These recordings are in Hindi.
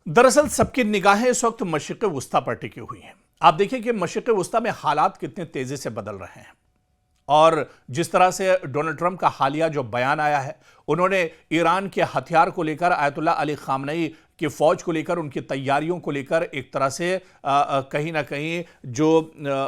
दरअसल सबकी निगाहें इस वक्त मशरिक़ वुस्ता पर टिकी हुई हैं। आप देखिए कि मशरिक़ वुस्ता में हालात कितने तेजी से बदल रहे हैं और जिस तरह से डोनाल्ड ट्रंप का हालिया जो बयान आया है, उन्होंने ईरान के हथियार को लेकर, आयतुल्लाह अली खामनेई की फौज को लेकर, उनकी तैयारियों को लेकर एक तरह से कहीं ना कहीं जो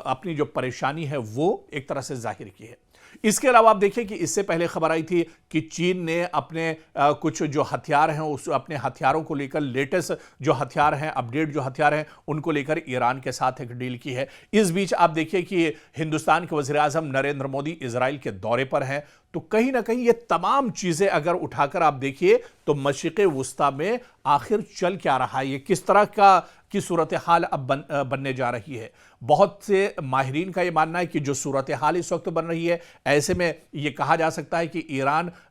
अपनी जो परेशानी है वो एक तरह से जाहिर की है। इसके अलावा आप देखिए कि इससे पहले खबर आई थी कि चीन ने अपने कुछ जो हथियार हैं उस अपने हथियारों को लेकर, लेटेस्ट जो हथियार हैं, अपडेट जो हथियार हैं, उनको लेकर ईरान के साथ एक डील की है। इस बीच आप देखिए कि हिंदुस्तान के वज़ीर आज़म नरेंद्र मोदी इजराइल के दौरे पर हैं। तो कहीं ना कहीं ये तमाम चीजें अगर उठाकर आप देखिए तो मशरिक़ वुस्ता में आखिर चल क्या रहा है, ये किस तरह की सूरत हाल अब बनने जा रही है। बहुत से माहिरीन का ये मानना है कि जो सूरत हाल इस वक्त बन रही है, ऐसे में ये कहा जा सकता है कि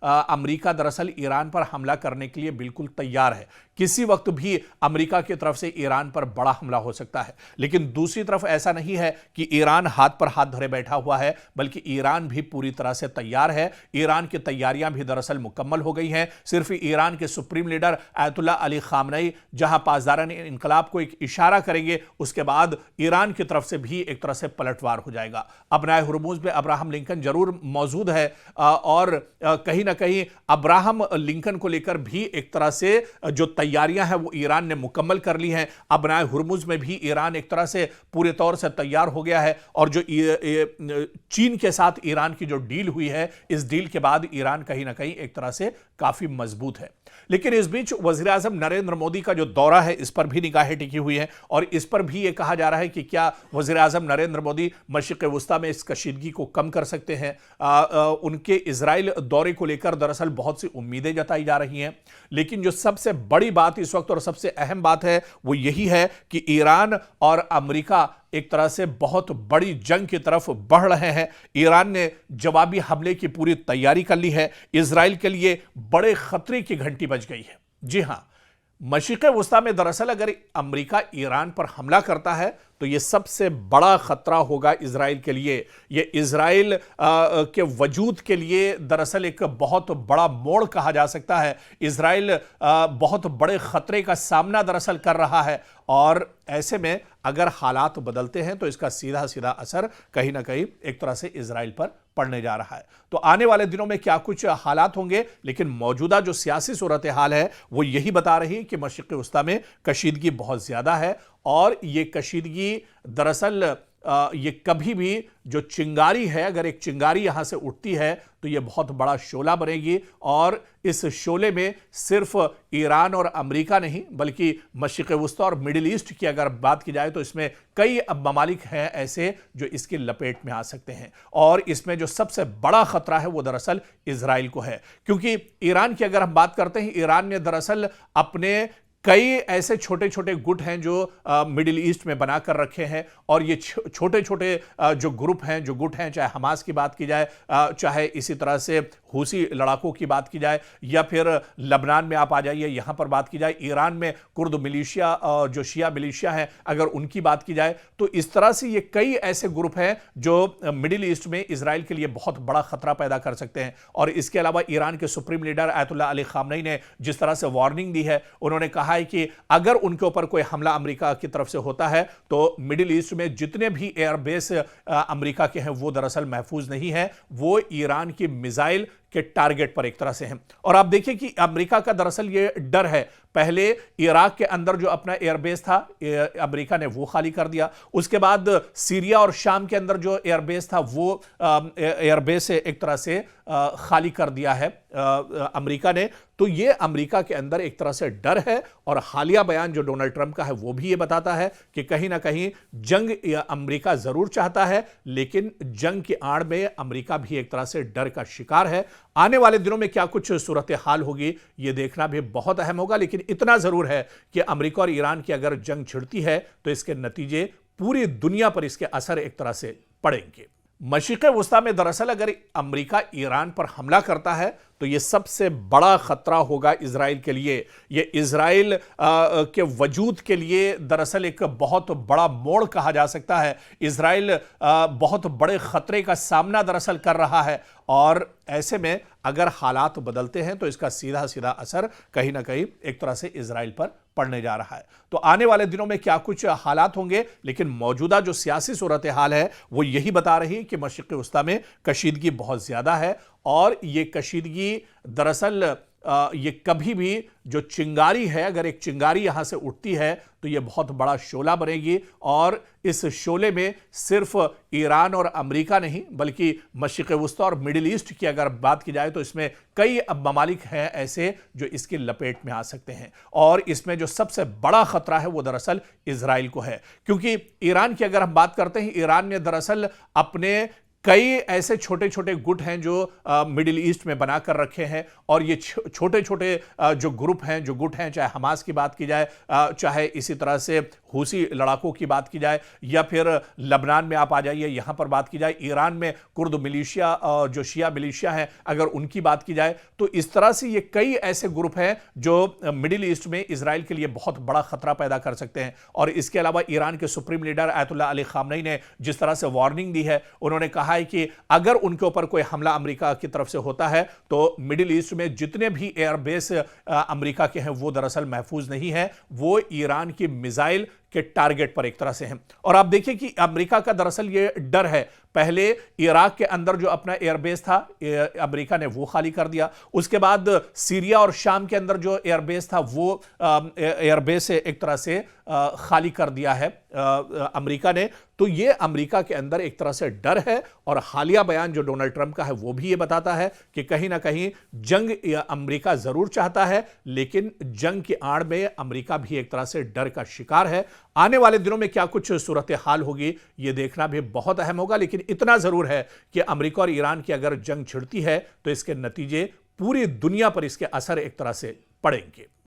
अमेरिका दरअसल ईरान पर हमला करने के लिए बिल्कुल तैयार है। किसी वक्त भी अमेरिका की तरफ से ईरान पर बड़ा हमला हो सकता है। लेकिन दूसरी तरफ ऐसा नहीं है कि ईरान हाथ पर हाथ धरे बैठा हुआ है, बल्कि ईरान भी पूरी तरह से तैयार है। ईरान की तैयारियां भी दरअसल मुकम्मल हो गई हैं। सिर्फ ईरान के supreme leader Ayatollah Ali Khamenei जहां पासदारान इनकलाब को एक इशारा करेंगे, उसके बाद ईरान की तरफ से भी एक तरह से पलटवार हो जाएगा। अपनाए हुर्मुज़ में अब्राहम लिंकन जरूर मौजूद है और कहीं ना कहीं अब्राहम लिंकन को लेकर भी एक तरह से जो तैयारियां हैं वो ईरान ने मुकम्मल कर ली हैं। अपनाए हुर्मुज़ में भी ईरान एक तरह से पूरे तौर से तैयार हो गया है और जो चीन के साथ ईरान की जो डील हुई है, इस डील के बाद ईरान कहीं ना कहीं एक तरह से काफी मजबूत है। लेकिन इस बीच वज़ीर आज़म नरेंद्र मोदी का जो दौरा है, इस पर भी निगाहें टिकी हुई हैं और इस पर भी यह कहा जा रहा है कि क्या वज़ीर आज़म नरेंद्र मोदी मशरिक़ वुस्ता में इस कशीदगी को कम कर सकते हैं। उनके इजराइल दौरे को लेकर दरअसल बहुत सी उम्मीदें जताई जा रही हैं। लेकिन जो सबसे बड़ी बात इस वक्त और सबसे अहम बात है वो यही है कि ईरान और अमेरिका एक तरह से बहुत बड़ी जंग की तरफ बढ़ रहे हैं। ईरान ने जवाबी हमले की पूरी तैयारी कर ली है। इजराइल के लिए बड़े खतरे की घंटी बज गई है। जी हां, मशरिक़ वुस्ता में दरअसल अगर अमेरिका ईरान पर हमला करता है तो यह सबसे बड़ा खतरा होगा इजराइल के लिए। यह इजराइल के वजूद के लिए दरअसल एक बहुत बड़ा मोड़ कहा जा सकता है। इजराइल बहुत बड़े खतरे का सामना दरअसल कर रहा है और ऐसे में अगर हालात बदलते हैं तो इसका सीधा सीधा असर कहीं ना कहीं एक तरह से इजराइल पर पड़ने जा रहा है। तो आने वाले दिनों में क्या कुछ हालात होंगे, लेकिन मौजूदा जो सियासी सूरत हाल है वो यही बता रही है कि मशरिक़ वुस्ता में कशीदगी बहुत ज्यादा है और ये कशीदगी दरअसल ये कभी भी जो चिंगारी है, अगर एक चिंगारी यहां से उठती है तो ये बहुत बड़ा शोला बनेगी और इस शोले में सिर्फ ईरान और अमेरिका नहीं बल्कि मशरिक़ वुस्ता और मिडिल ईस्ट की अगर बात की जाए तो इसमें कई ममालिक हैं ऐसे जो इसकी लपेट में आ सकते हैं। और इसमें जो सबसे बड़ा खतरा है वो दरअसल इजराइल को है, क्योंकि ईरान की अगर हम बात करते हैं, ईरान ने दरअसल अपने कई ऐसे छोटे छोटे गुट हैं जो मिडिल ईस्ट में बनाकर रखे हैं और ये छोटे छोटे जो ग्रुप हैं, जो गुट हैं, चाहे हमास की बात की जाए, चाहे इसी तरह से हूसी लड़ाकों की बात की जाए, या फिर लबनान में आप आ जाइए, यहां पर बात की जाए, ईरान में कुर्द मिलिशिया जो शिया मिलिशिया हैं अगर उनकी बात की जाए, तो इस तरह से ये कई ऐसे ग्रुप हैं जो मिडिल ईस्ट में इजराइल के लिए बहुत बड़ा खतरा पैदा कर सकते हैं। और इसके अलावा ईरान के supreme leader Ayatollah Ali Khamenei ने जिस तरह से वार्निंग दी है, उन्होंने कहा है कि अगर उनके ऊपर कोई हमला अमेरिका की तरफ से होता है तो मिडिल ईस्ट में जितने भी एयरबेस अमेरिका के हैं वो दरअसल महफूज नहीं है, वो ईरान की मिसाइल के टारगेट पर एक तरह से हैं। और आप देखिए कि अमेरिका का दरअसल ये डर है, पहले इराक के अंदर जो अपना एयरबेस था अमेरिका ने वो खाली कर दिया, उसके बाद सीरिया और शाम के अंदर जो एयरबेस था वो एयरबेस एक तरह से खाली कर दिया है अमेरिका ने। तो ये अमेरिका के अंदर एक तरह से डर है और हालिया बयान जो डोनाल्ड ट्रंप का है वो भी ये बताता है कि कहीं ना कहीं जंग अमेरिका जरूर चाहता है, लेकिन जंग की आड़ में अमेरिका भी एक तरह से डर का शिकार है। आने वाले दिनों में क्या कुछ सूरत हाल होगी ये देखना भी बहुत अहम होगा, लेकिन इतना जरूर है कि अमेरिका और ईरान की अगर जंग छिड़ती है तो इसके नतीजे पूरी दुनिया पर इसके असर एक तरह से पड़ेंगे। मशरिक़ वुस्ता में दरअसल अगर अमेरिका ईरान पर हमला करता है तो यह सबसे बड़ा खतरा होगा इजराइल के लिए। यह इजराइल के वजूद के लिए दरअसल एक बहुत बड़ा मोड़ कहा जा सकता है। इजराइल बहुत बड़े खतरे का सामना दरअसल कर रहा है और ऐसे में अगर हालात बदलते हैं तो इसका सीधा सीधा असर कहीं ना कहीं एक तरह से इजराइल पर पड़ने जा रहा है। तो आने वाले दिनों में क्या कुछ हालात होंगे, लेकिन मौजूदा जो सियासी सूरत हाल है वो यही बता रही है कि मशरिक़ वस्ता में कशीदगी बहुत ज़्यादा है और ये कशीदगी दरअसल ये कभी भी जो चिंगारी है, अगर एक चिंगारी यहां से उठती है तो ये बहुत बड़ा शोला बनेगी और इस शोले में सिर्फ ईरान और अमेरिका नहीं बल्कि मशरिक़ वस्ता और मिडिल ईस्ट की अगर बात की जाए तो इसमें कई ममालिक हैं ऐसे जो इसकी लपेट में आ सकते हैं। और इसमें जो सबसे बड़ा खतरा है वो दरअसल इजराइल को है, क्योंकि ईरान की अगर हम बात करते हैं, ईरान ने दरअसल अपने कई ऐसे छोटे छोटे गुट हैं जो मिडिल ईस्ट में बना कर रखे हैं और ये छोटे छोटे जो ग्रुप हैं, जो गुट हैं, चाहे हमास की बात की जाए, चाहे इसी तरह से हूसी लड़ाकों की बात की जाए या फिर लबनान में आप आ जाइए, यहां पर बात की जाए, ईरान में कुर्द मिलिशिया जो शिया मिलिशिया हैं अगर उनकी बात की जाए, तो इस तरह से ये कई ऐसे ग्रुप हैं जो मिडिल ईस्ट में इजराइल के लिए बहुत बड़ा खतरा पैदा कर सकते हैं। और इसके अलावा ईरान के supreme leader Ayatollah Ali Khamenei ने जिस तरह से वार्निंग दी है, उन्होंने कहा है कि अगर उनके ऊपर कोई हमला अमेरिका की तरफ से होता है तो मिडिल ईस्ट में जितने भी एयरबेस अमेरिका के हैं वो दरअसल महफूज नहीं है, वो ईरान की मिसाइल के टारगेट पर एक तरह से हैं। और आप देखिए कि अमेरिका का दरअसल ये डर है, पहले इराक के अंदर जो अपना एयरबेस था अमेरिका ने वो खाली कर दिया, उसके बाद सीरिया और शाम के अंदर जो एयरबेस था वो एयरबेस एक तरह से खाली कर दिया है अमेरिका ने। तो ये अमेरिका के अंदर एक तरह से डर है और हालिया बयान जो डोनाल्ड ट्रंप का है वो भी ये बताता है कि कहीं ना कहीं जंग अमेरिका जरूर चाहता है, लेकिन जंग की आड़ में अमेरिका भी एक तरह से डर का शिकार है। आने वाले दिनों में क्या कुछ सूरत हाल होगी ये देखना भी बहुत अहम होगा, लेकिन इतना जरूर है कि अमेरिका और ईरान की अगर जंग छिड़ती है तो इसके नतीजे पूरी दुनिया पर इसके असर एक तरह से पड़ेंगे।